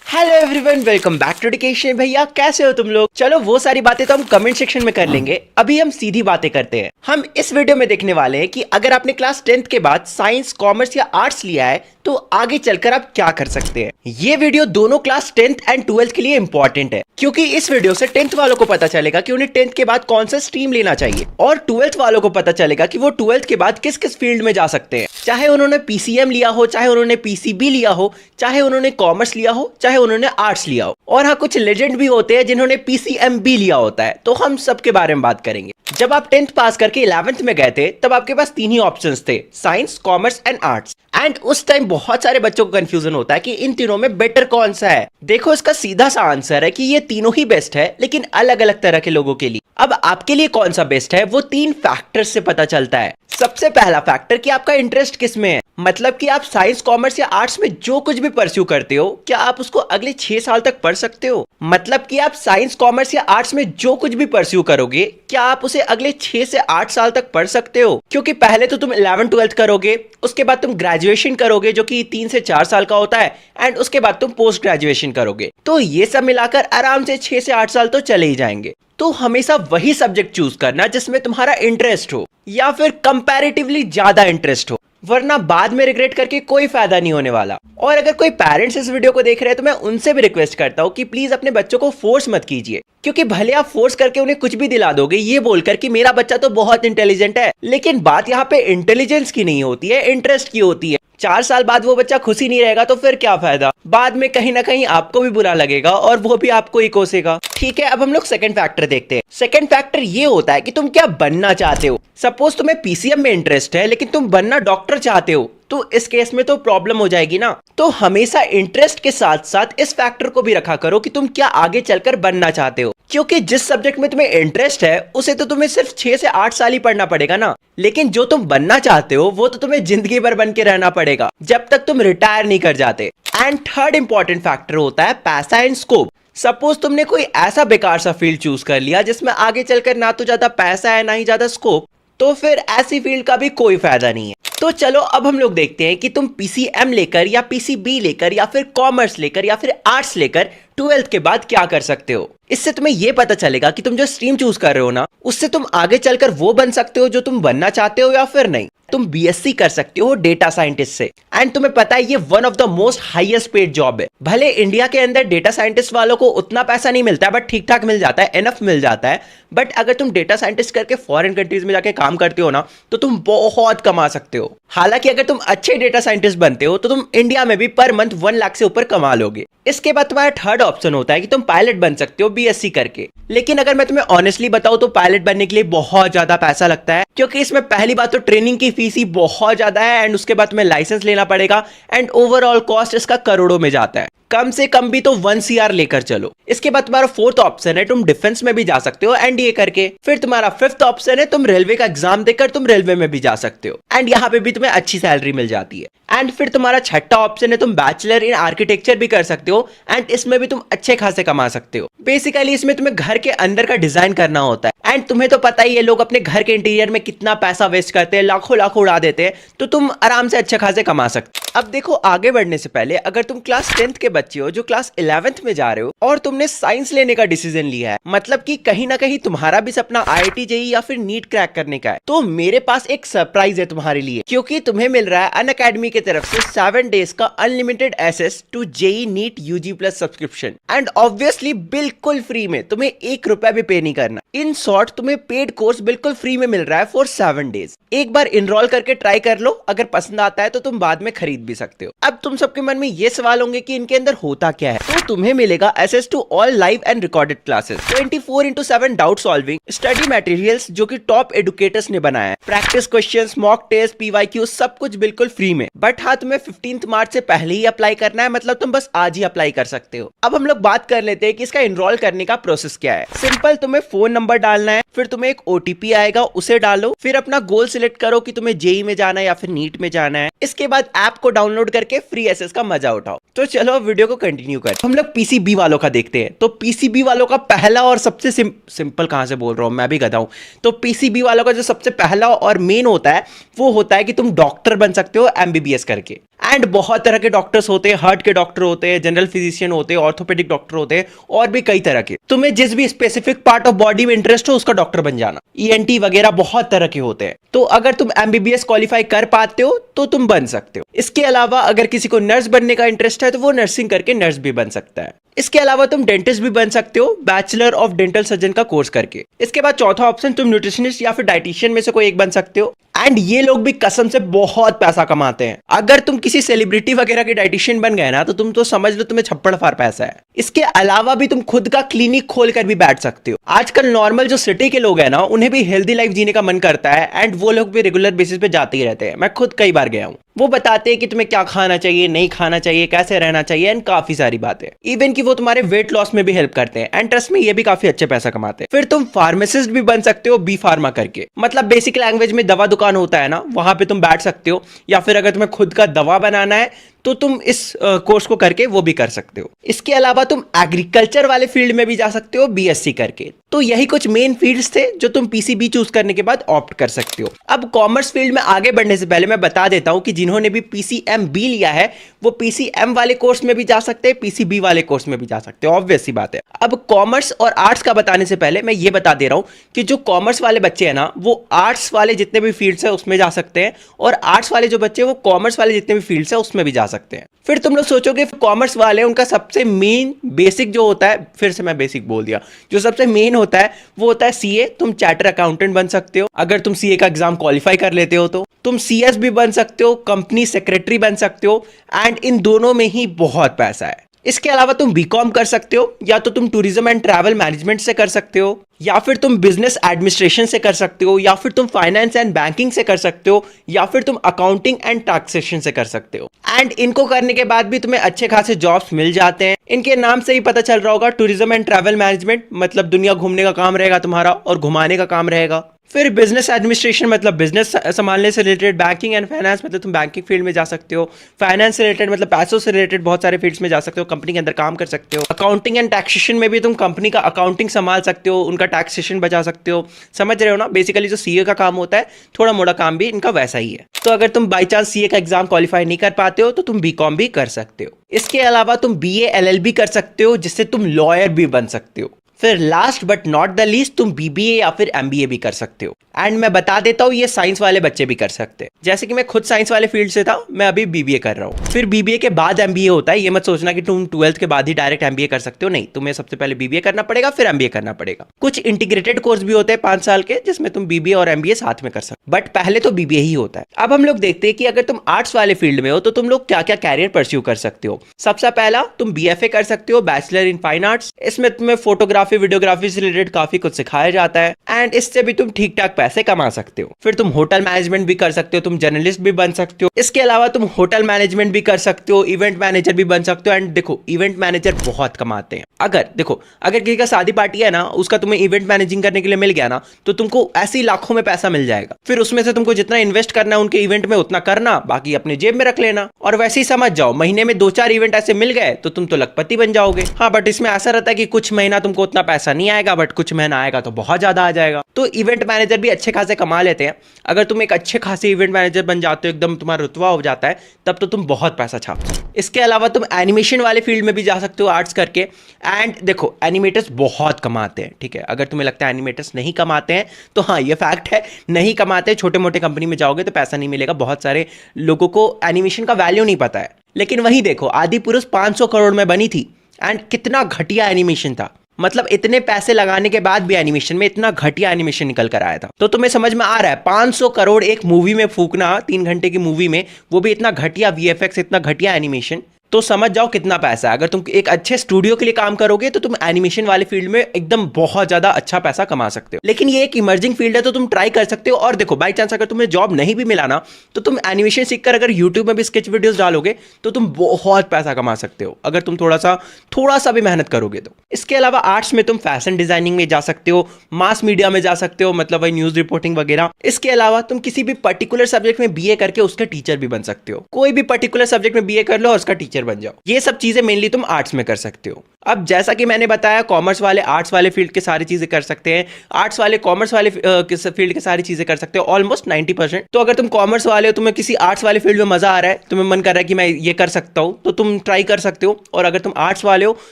Hello everyone, welcome back to education. भैया कैसे हो तुम लोग? चलो वो सारी बातें तो हम कमेंट सेक्शन में कर लेंगे, अभी हम सीधी बातें करते हैं। हम इस वीडियो में देखने वाले हैं कि अगर आपने क्लास 10th के बाद साइंस, कॉमर्स या आर्ट्स लिया है तो आगे चलकर आप क्या कर सकते हैं। ये वीडियो दोनों क्लास 10th एंड 12th के लिए इंपॉर्टेंट है, क्योंकि इस वीडियो से 10th वालों को पता चलेगा कि उन्हें 10th के बाद कौन सा स्ट्रीम लेना चाहिए, और 12th वालों को पता चलेगा कि वो 12th के बाद किस किस फील्ड में जा सकते हैं। चाहे उन्होंने पीसीएम लिया हो, चाहे उन्होंने पीसीबी लिया हो, चाहे उन्होंने कॉमर्स लिया हो, चाहे उन्होंने आर्ट्स लिया हो। और हाँ, कुछ लेजेंड भी होते हैं जिन्होंने पीसीएम भी लिया होता है, तो हम सब के बारे में बात करेंगे। जब आप 10th पास करके 11th में गए थे तब आपके पास तीन ही ऑप्शंस थे, science, commerce and arts. And उस टाइम बहुत सारे बच्चों को कंफ्यूजन होता है कि इन तीनों में बेटर कौन सा है। देखो, इसका सीधा सा आंसर है कि ये तीनों ही बेस्ट है, लेकिन अलग अलग तरह के लोगों के लिए। अब आपके लिए कौन सा बेस्ट है वो 3 फैक्टर्स से पता चलता है। सबसे पहला फैक्टर कि आपका इंटरेस्ट किस में है, मतलब कि आप साइंस, कॉमर्स या आर्ट्स में जो कुछ भी परस्यू करते हो, क्या आप उसको अगले 6 साल तक पढ़ सकते हो। मतलब कि आप साइंस, कॉमर्स या आर्ट्स में जो कुछ भी परस्यू करोगे, क्या आप उसे अगले 6 से 8 साल तक पढ़ सकते हो। क्योंकि पहले तो तुम 11th 12th करोगे, उसके बाद तुम ग्रेजुएशन करोगे जो कि 3 से 4 साल का होता है, एंड उसके बाद तुम पोस्ट ग्रेजुएशन करोगे। तो ये सब मिलाकर आराम से 6 से 8 साल तो चले ही जाएंगे। तो हमेशा वही सब्जेक्ट चूज करना जिसमें तुम्हारा इंटरेस्ट हो, या फिर कंपैरेटिवली ज्यादा इंटरेस्ट हो, वरना बाद में रिग्रेट करके कोई फायदा नहीं होने वाला। और अगर कोई पेरेंट्स इस वीडियो को देख रहे हैं तो मैं उनसे भी रिक्वेस्ट करता हूं कि प्लीज अपने बच्चों को फोर्स मत कीजिए, क्योंकि भले आप फोर्स करके उन्हें कुछ भी दिला दोगे ये बोलकर कि मेरा बच्चा तो बहुत इंटेलिजेंट है, लेकिन बात यहाँ पे इंटेलिजेंस की नहीं होती है, इंटरेस्ट की होती है। 4 साल बाद वो बच्चा खुशी नहीं रहेगा तो फिर क्या फायदा, बाद में कहीं ना कहीं आपको भी बुरा लगेगा और वो भी आपको ही कोसेगा। ठीक है, अब हम लोग सेकंड फैक्टर देखते हैं। सेकंड फैक्टर ये होता है कि तुम क्या बनना चाहते हो। सपोज तुम्हें पीसीएम में इंटरेस्ट है लेकिन तुम बनना डॉक्टर चाहते हो, तो इस केस में तो प्रॉब्लम हो जाएगी ना। तो हमेशा इंटरेस्ट के साथ साथ इस फैक्टर को भी रखा करो कि तुम क्या आगे चलकर बनना चाहते हो, क्योंकि जिस सब्जेक्ट में तुम्हें इंटरेस्ट है उसे तो तुम्हें सिर्फ 6 से 8 साल ही पढ़ना पड़ेगा ना, लेकिन जो तुम बनना चाहते हो वो तो तुम्हें जिंदगी भर बन के रहना पड़ेगा जब तक तुम रिटायर नहीं कर जाते। एंड थर्ड इंपॉर्टेंट फैक्टर होता है पैसा एंड स्कोप। सपोज तुमने कोई ऐसा बेकार सा फील्ड चूज कर लिया जिसमें आगे चलकर ना तो ज्यादा पैसा है ना ही ज्यादा स्कोप, तो फिर ऐसी फील्ड का भी कोई फायदा नहीं है। तो चलो अब हम लोग देखते हैं कि तुम पीसीएम लेकर या पीसीबी लेकर या फिर कॉमर्स लेकर या फिर आर्ट्स लेकर 12th के बाद क्या कर सकते हो। इससे तुम्हें यह पता चलेगा कि तुम जो स्ट्रीम चूज कर रहे हो ना, उससे तुम आगे चलकर वो बन सकते हो जो तुम बनना चाहते हो या फिर नहीं। तुम बीएससी कर सकते हो डेटा साइंटिस्ट से, एंड तुम्हें पता है ये one of the most highest paid job है। भले इंडिया के अंदर डेटा साइंटिस्ट वालों को उतना पैसा नहीं मिलता है, बट ठीक ठाक मिल जाता है, एनफ मिल जाता है। बट अगर तुम डेटा साइंटिस्ट करके फॉरेन कंट्रीज में जाके काम करते हो ना, तो तुम बहुत कमा सकते हो। हालांकि अगर तुम अच्छे डेटा साइंटिस्ट बनते हो तो तुम इंडिया में भी पर मंथ 1 लाख से ऊपर कमा लोगे। इसके बाद तुम्हारा थर्ड ऑप्शन होता है कि तुम पायलट बन सकते हो बीएससी करके। लेकिन अगर मैं तुम्हें ऑनेस्टली बताऊं तो पायलट बनने के लिए बहुत ज्यादा पैसा लगता है, क्योंकि इसमें पहली बात तो ट्रेनिंग की फीस ही बहुत ज्यादा है, एंड उसके बाद तुम्हें लाइसेंस लेना पड़ेगा, एंड ओवरऑल कॉस्ट इसका करोड़ों में जाता है। कम से कम भी तो 1 CR लेकर चलो। इसके बाद तुम्हारा फोर्थ ऑप्शन है तुम डिफेंस में भी जा सकते हो एनडीए करके। फिर तुम्हारा फिफ्थ ऑप्शन है तुम रेलवे का एग्जाम देकर तुम रेलवे में भी जा सकते हो, एंड यहाँ पे भी तुम्हें अच्छी सैलरी मिल जाती है। एंड फिर तुम्हारा छठा ऑप्शन है तुम बैचलर इन आर्किटेक्चर भी कर सकते हो, एंड इसमें भी तुम अच्छे खासे कमा सकते हो। बेसिकली इसमें तुम्हें घर के अंदर का डिजाइन करना होता है, एंड तुम्हें तो पता ही है लोग अपने घर के इंटीरियर में कितना पैसा वेस्ट करते हैं, लाखों लाखों उड़ा देते हैं, तो तुम आराम से अच्छे खासे कमा सकते हो। अब देखो, आगे बढ़ने से पहले अगर तुम क्लास 10th के बच्चे हो जो क्लास 11th में जा रहे हो और तुमने साइंस लेने का डिसीजन लिया है, मतलब कि कहीं ना कहीं तुम्हारा भी सपना आईआईटी जेईई या फिर नीट क्रैक करने का है, तो मेरे पास एक सरप्राइज है तुम्हारे लिए, क्योंकि तुम्हें मिल रहा है अनअकैडमी की तरफ से 7 डेज का unlimited access to JEE NEET UG plus subscription, and obviously बिल्कुल फ्री में, तुम्हें 1 रुपया भी पे नहीं करना। इन शॉर्ट तुम्हें पेड कोर्स बिल्कुल फ्री में मिल रहा है फॉर 7 डेज। एक बार इनरोल करके ट्राई कर लो, अगर पसंद आता है तो तुम बाद में खरीद भी सकते हो। अब तुम सबके मन में ये सवाल होंगे कि इनके अंदर होता क्या है, तो तुम्हें मिलेगा access to all live and recorded classes, 24/7 doubt solving, study materials जो कि टॉप एडुकेटर्स ने बनाया है, practice questions, mock test, PYQ, सब कुछ बिल्कुल फ्री में। बट हाँ, तुम्हें 15 मार्च से पहले ही अप्लाई करना है, मतलब तुम बस आज ही अप्लाई कर सकते हो। अब हम लोग बात कर लेते हैं कि इसका इनरोल करने का प्रोसेस क्या है। सिंपल, तुम्हें फोन नंबर डालना है, फिर तुम्हें एक ओटीपी आएगा, उसे डालो, फिर अपना गोल सिलेक्ट करो कि तुम्हें जेईई में जाना है या फिर नीट में जाना है। इसके बाद ऐप को डाउनलोड करके फ्री एसेस का मजा उठाओ। तो चलो वीडियो को कंटिन्यू कर। हम लोग पीसीबी वालों का देखते हैं। तो पीसीबी वालों का पहला और सबसे सिंपल कहां से बोल रहा हूं, मैं भी गधा हूं। तो पीसीबी वालों का जो सबसे पहला और मेन होता है वो होता है कि तुम डॉक्टर बन सकते हो एमबीबीएस करके। एंड बहुत तरह के डॉक्टर्स होते हैं, हार्ट के डॉक्टर होते हैं, जनरल फिजिशियन होते हैं, ऑर्थोपेडिक डॉक्टर होते हैं और भी कई तरह के। तुम्हें जिस भी स्पेसिफिक पार्ट ऑफ बॉडी में इंटरेस्ट हो उसका डॉक्टर बन जाना। ईएनटी वगैरह बहुत तरह के होते हैं। तो अगर तुम एमबीबीएस क्वालिफाई कर पाते हो तो तुम बन सकते हो। इसके अलावा अगर किसी को नर्स बनने का इंटरेस्ट है तो वो नर्सिंग करके नर्स भी बन सकता है। इसके अलावा तुम डेंटिस्ट भी बन सकते हो बैचलर ऑफ डेंटल सर्जन का कोर्स करके। इसके बाद चौथा ऑप्शन तुम न्यूट्रिशनिस्ट या फिर डाइटिशियन में से कोई एक बन सकते हो। एंड ये लोग भी कसम से बहुत पैसा कमाते हैं। अगर तुम किसी सेलिब्रिटी वगैरह के डाइटिशियन बन गए ना तो तुम तो समझ लो तुम्हें छप्पड़ फार पैसा है। इसके अलावा भी तुम खुद का क्लिनिक खोल कर भी बैठ सकते हो। आजकल नॉर्मल जो सिटी के लोग हैं ना उन्हें भी हेल्दी लाइफ जीने का मन करता है एंड वो लोग भी रेगुलर बेसिस पे जाते ही रहते हैं। मैं खुद कई बार गया हूं। वो बताते हैं कि तुम्हें क्या खाना चाहिए, नहीं खाना चाहिए, कैसे रहना चाहिए एंड काफी सारी बातें। इवन कि वो तुम्हारे वेट लॉस में भी हेल्प करते हैं एंड ट्रस्ट में ये भी काफी अच्छे पैसा कमाते हैं। फिर तुम फार्मासिस्ट भी बन सकते हो बी फार्मा करके। मतलब बेसिक लैंग्वेज में दवा दुकान होता है ना, वहां पे तुम बैठ सकते हो। या फिर अगर तुम्हें खुद का दवा बनाना है तो तुम इस कोर्स को करके वो भी कर सकते हो। इसके अलावा तुम एग्रीकल्चर वाले फील्ड में भी जा सकते हो बीएससी करके। तो यही कुछ मेन फील्ड्स थे जो तुम पीसीबी चूज करने के बाद ऑप्ट कर सकते हो। अब कॉमर्स फील्ड में आगे बढ़ने से पहले मैं बता देता हूं कि जिन्होंने भी पीसीएम बी लिया है वो पीसीएम वाले कोर्स में भी जा सकते हैं, पीसीबी वाले कोर्स में भी जा सकते हैं। ऑब्वियस सी बात है। अब कॉमर्स और आर्ट्स का बताने से पहले मैं ये बता दे रहा हूं कि जो कॉमर्स वाले बच्चे हैं ना वो आर्ट्स वाले जितने भी फील्ड्स है उसमें जा सकते हैं और आर्ट्स वाले जो बच्चे वो कॉमर्स वाले जितने भी फील्ड्स है उसमें भी जा सकते हैं। फिर तुम लोग सोचोगे कॉमर्स वाले उनका सबसे मेन बेसिक जो होता है, फिर से मैं बेसिक बोल दिया, जो सबसे मेन होता है वो होता है सीए। तुम चार्टर अकाउंटेंट बन सकते हो अगर तुम सीए का एग्जाम क्वालिफाई कर लेते हो तो। तुम सीएस भी बन सकते हो, कंपनी सेक्रेटरी बन सकते हो एंड इन दोनों में ही बहुत पैसा है। इसके अलावा तुम बीकॉम कर सकते हो या तो तुम टूरिज्म एंड ट्रैवल मैनेजमेंट से कर सकते हो या फिर तुम बिजनेस एडमिनिस्ट्रेशन से कर सकते हो या फिर तुम फाइनेंस एंड बैंकिंग से कर सकते हो या फिर तुम अकाउंटिंग एंड टैक्सेशन से कर सकते हो। एंड इनको करने के बाद भी तुम्हें अच्छे खासे जॉब्स मिल जाते हैं। इनके नाम से ही पता चल रहा होगा, टूरिज्म एंड ट्रैवल मैनेजमेंट मतलब दुनिया घूमने का काम रहेगा तुम्हारा और घुमाने का काम रहेगा। फिर बिजनेस एडमिनिस्ट्रेशन मतलब बिजनेस संभालने से रिलेटेड। बैंकिंग एंड फाइनेंस मतलब तुम बैंकिंग फील्ड में जा सकते हो। फाइनेंस से रिलेटेड मतलब पैसों से रिलेटेड बहुत सारे फील्ड्स में जा सकते हो, कंपनी के अंदर काम कर सकते हो। अकाउंटिंग एंड टैक्सेशन में भी तुम कंपनी का अकाउंटिंग संभाल सकते हो, उनका टैक्सेशन बचा सकते हो। समझ रहे हो ना, बेसिकली जो सीए का काम होता है थोड़ा मोड़ा काम भी इनका वैसा ही है। तो अगर तुम बाई चांस सीए का एग्जाम क्वालिफाई नहीं कर पाते हो तो तुम बीकॉम भी कर सकते हो। इसके अलावा तुम बीए एलएलबी कर सकते हो जिससे तुम लॉयर भी बन सकते हो। फिर last but not the least तुम बीबीए या फिर एमबीए भी कर सकते हो। एंड मैं बता देता हूँ ये साइंस वाले बच्चे भी कर सकते हैं। जैसे कि मैं खुद साइंस वाले फील्ड से था, मैं अभी बीबीए कर रहा हूँ। फिर बीबीए के बाद एमबीए होता है। ये मत सोचना कि तुम 12th के बाद ही डायरेक्ट एमबीए कर सकते हो, नहीं, तुम्हें सबसे पहले बीबीए करना पड़ेगा फिर एमबीए करना पड़ेगा। कुछ इंटीग्रेटेड कोर्स भी होते हैं 5 साल के जिसमें तुम बीबीए और एमबीए साथ में कर सकते, बट पहले तो बीबीए ही होता है। अब हम लोग देखते हैं कि अगर तुम आर्ट्स वाले फील्ड में हो तो तुम लोग क्या क्या कैरियर परस्यू कर सकते हो। सबसे पहला तुम बीएफए कर सकते हो, बैचलर इन फाइन आर्ट्स। इसमें तुम्हें फोटोग्राफी वीडियोग्राफी से रिलेटेड काफी कुछ सिखाया जाता है एंड इससे भी तुम ठीक ठाक पैसे कमा सकते हो। फिर तुम होटल मैनेजमेंट भी कर सकते हो, तुम जर्नलिस्ट भी बन सकते हो। इसके अलावा तुम होटल मैनेजमेंट भी कर सकते हो, इवेंट मैनेजर भी बन सकते हो। एंड देखो इवेंट मैनेजर बहुत कमाते हैं। अगर किसी का शादी पार्टी है ना, उसका तुम्हें इवेंट मैनेजिंग करने के लिए मिल गया ना तो तुमको ऐसे ही लाखों में पैसा मिल जाएगा। फिर उसमें से तुमको जितना इन्वेस्ट करना है उनके इवेंट में उतना करना, बाकी अपने जेब में रख लेना। और वैसे ही समझ जाओ महीने में 2-4 इवेंट ऐसे मिल गए तो तुम तो लखपति बन जाओगे। हाँ, बट इसमें ऐसा रहता है कि कुछ महीना तुमको उतना पैसा नहीं आएगा बट कुछ महीना आएगा तो बहुत ज्यादा आ जाएगा। तो इवेंट मैनेजर भी अच्छे खासे कमा लेते हैं। अगर तुम एक अच्छे खासे इवेंट मैनेजर बन जाते हो, एकदम तुम्हारा रुतबा हो जाता है, तब तो तुम बहुत पैसा छापते हो। इसके अलावा तुम एनिमेशन वाले फील्ड में भी जा सकते हो आर्ट्स करके। एंड देखो एनिमेटर्स बहुत कमाते हैं, ठीक है। अगर तुम्हें लगता है एनिमेटर्स नहीं कमाते हैं तो हाँ, ये फैक्ट है, नहीं कमाते। छोटे मोटे कंपनी में जाओगे तो पैसा नहीं मिलेगा। बहुत सारे लोगों को एनिमेशन का वैल्यू नहीं पता है। लेकिन वही देखो आदि पुरुष 500 करोड़ में बनी थी एंड कितना घटिया एनिमेशन था। मतलब इतने पैसे लगाने के बाद भी एनिमेशन में इतना घटिया एनिमेशन निकल कर आया था। तो तुम्हें समझ में आ रहा है 500 करोड़ एक मूवी में फूकना, 3 घंटे की मूवी में, वो भी इतना घटिया वीएफएक्स, इतना घटिया एनिमेशन। तो समझ जाओ कितना पैसा है। अगर तुम एक अच्छे स्टूडियो के लिए काम करोगे तो तुम एनिमेशन वाले फील्ड में एकदम बहुत ज्यादा अच्छा पैसा कमा सकते हो। लेकिन ये एक इमर्जिंग फील्ड है तो तुम ट्राई कर सकते हो। और देखो बाई चांस अगर तुम्हें जॉब नहीं भी मिला ना तो तुम एनिमेशन सीखकर अगर यूट्यूब में भी स्केच वीडियोस डालोगे तो तुम बहुत पैसा कमा सकते हो, अगर तुम थोड़ा सा भी मेहनत करोगे तो। इसके अलावा आर्ट्स में तुम फैशन डिजाइनिंग में जा सकते हो, मास मीडिया में जा सकते हो, मतलब वही न्यूज रिपोर्टिंग वगैरह। इसके अलावा तुम किसी भी पर्टिकुलर सब्जेक्ट में बीए करके उसके टीचर भी बन सकते हो। कोई भी पर्टिकुलर सब्जेक्ट में बीए कर लो और उसका टीचर बन जाओ। ये सब चीजें मेनली तुम आर्ट्स में कर सकते हो। अब जैसा कि मैंने बताया, कॉमर्स वाले आर्ट्स वाले फील्ड के सारी चीजें कर सकते हैं, आर्ट्स वाले कॉमर्स वाले फील्ड के सारी चीजें कर सकते हो, ऑलमोस्ट 90%। तो अगर तुम कॉमर्स वाले हो, तुम्हें किसी आर्ट्स वाले फील्ड में मजा आ रहा है, तुम्हें मन कर रहा है कि मैं ये कर सकता हूं, तो तुम ट्राई कर सकते हो। और अगर तुम आर्ट्स वाले हो,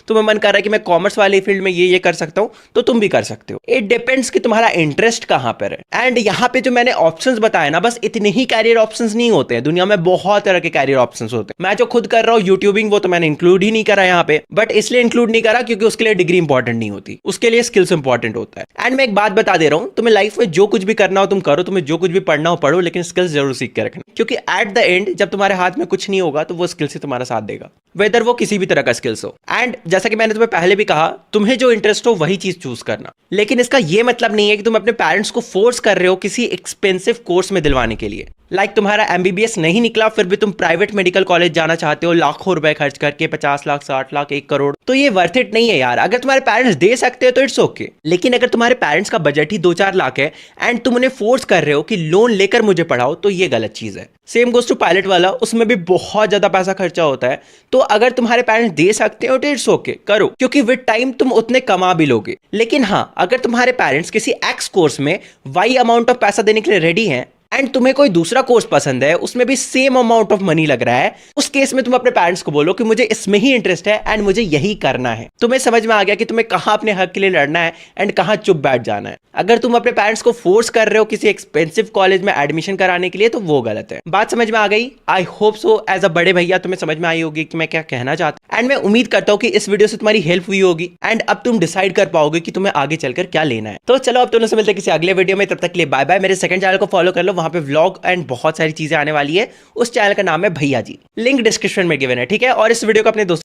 तुम्हें मन कर रहा है कि मैं कॉमर्स वाले फील्ड में ये कर सकता हूं, तो तुम भी कर सकते हो। इट डिपेंड्स कि तुम्हारा इंटरेस्ट कहां पर है। एंड यहाँ पे जो मैंने ऑप्शंस बताए ना, बस इतने ही कैरियर ऑप्शंस नहीं होते हैं, दुनिया में बहुत तरह के कैरियर ऑप्शंस होते हैं। मैं जो खुद कर रहा हूँ यूट्यूबिंग, वो तो मैंने इंक्लूड ही नहीं करा यहाँ पे, बट इसलिए इंक्लूड नहीं करा क्योंकि उसके लिए डिग्री इंपॉर्टेंट नहीं होती, उसके लिए स्किल्स इंपॉर्टेंट होता है। एंड मैं एक बात बता दे रहा हूं, तुम्हें लाइफ में जो कुछ भी करना हो तुम करो, तुम्हें जो कुछ भी पढ़ना हो पढ़ो, लेकिन स्किल्स जरूर सीख के रखना, क्योंकि एट द एंड जब तुम्हारे हाथ में कुछ नहीं होगा तो वो स्किल्स ही तुम्हारा साथ देगा, वेदर वो किसी भी तरह का स्किल्स हो। एंड जैसा कि मैंने तुम्हें पहले भी कहा, तुम्हें जो इंटरेस्ट हो वही चीज चूज करना। लेकिन इसका ये मतलब नहीं है कि तुम अपने पेरेंट्स को फोर्स कर रहे हो किसी एक्सपेंसिव कोर्स में दिलवाने के लिए। लाइक तुम्हारा एमबीबीएस नहीं निकला, फिर भी तुम प्राइवेट मेडिकल कॉलेज जाना चाहते हो लाखों रुपए खर्च करके, 50 लाख, 60 लाख, 1 करोड़, तो ये वर्थ इट नहीं है यार। अगर तुम्हारे पेरेंट्स दे सकते हैं तो इट्स ओके, लेकिन अगर तुम्हारे पेरेंट्स का बजट ही 2-4 लाख है एंड तुम उन्हें फोर्स कर रहे हो कि लोन लेकर मुझे पढ़ाओ, तो ये गलत चीज है। सेम गोज टू पायलट वाला, उसमें भी बहुत ज्यादा पैसा खर्चा होता है। तो अगर तुम्हारे पेरेंट्स दे सकते हो तो इट्स ओके, करो, क्योंकि विद टाइम तुम उतने कमा भी लोगे। लेकिन हाँ, अगर तुम्हारे पेरेंट्स किसी एक्स कोर्स में वाई अमाउंट ऑफ पैसा देने के लिए रेडी हैं एंड तुम्हें कोई दूसरा कोर्स पसंद है, उसमें भी सेम अमाउंट ऑफ मनी लग रहा है, उस केस में तुम अपने पेरेंट्स को बोलो कि मुझे इसमें ही इंटरेस्ट है एंड मुझे यही करना है। तुम्हें समझ में आ गया कि तुम्हें कहां अपने हक के लिए लड़ना है एंड कहां चुप बैठ जाना है। अगर तुम अपने पेरेंट्स को फोर्स कर रहे हो किसी एक्सपेंसिव कॉलेज में एडमिशन कराने के लिए, तो वो गलत है। बात समझ में आ गई? I hope so as a बड़े भैया तुम्हें समझ में आई होगी कि मैं क्या कहना चाहता हूं। एंड मैं उम्मीद करता हूं कि इस वीडियो से तुम्हारी हेल्प हुई होगी एंड अब तुम डिसाइड कर पाओगे कि तुम्हें आगे चलकर क्या लेना है। तो चलो अब तुमसे से मिलते हैं किसी अगले वीडियो में, तब तक के लिए बाय बाय। मेरे सेकंड चैनल को फॉलो कर लो, वहां पे व्लॉग एंड बहुत सारी चीजें आने वाली है। उस चैनल का नाम है भैया जी, लिंक डिस्क्रिप्शन में गिवन है, ठीक है। और इस वीडियो को अपने दोस्तों